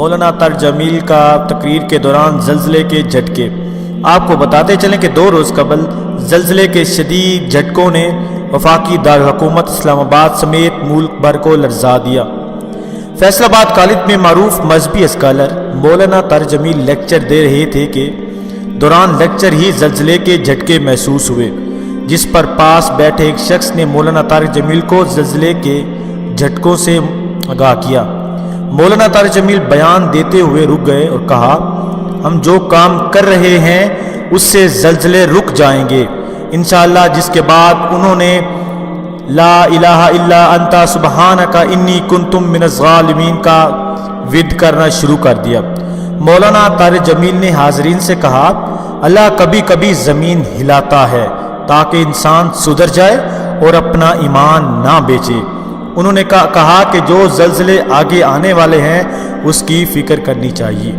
مولانا طارق جمیل کا تقریر کے دوران زلزلے کے جھٹکے۔ آپ کو بتاتے چلیں کہ 2 روز قبل زلزلے کے شدید جھٹکوں نے وفاقی دارالحکومت اسلام آباد سمیت ملک بھر کو لرزا دیا۔ فیصل آباد کالج میں معروف مذہبی اسکالر مولانا طارق جمیل لیکچر دے رہے تھے کہ دوران لیکچر ہی زلزلے کے جھٹکے محسوس ہوئے، جس پر پاس بیٹھے ایک شخص نے مولانا طارق جمیل کو زلزلے کے جھٹکوں سے آگاہ کیا۔ مولانا طارق جمیل بیان دیتے ہوئے رک گئے اور کہا، ہم جو کام کر رہے ہیں اس سے زلزلے رک جائیں گے انشاءاللہ، جس کے بعد انہوں نے لا الہ الا انت سبحانک انی کنتم من الظالمین کا ورد کرنا شروع کر دیا۔ مولانا طارق جمیل نے حاضرین سے کہا، اللہ کبھی کبھی زمین ہلاتا ہے تاکہ انسان سدھر جائے اور اپنا ایمان نہ بیچے۔ انہوں نے کہا کہ جو زلزلے آگے آنے والے ہیں اس کی فکر کرنی چاہیے۔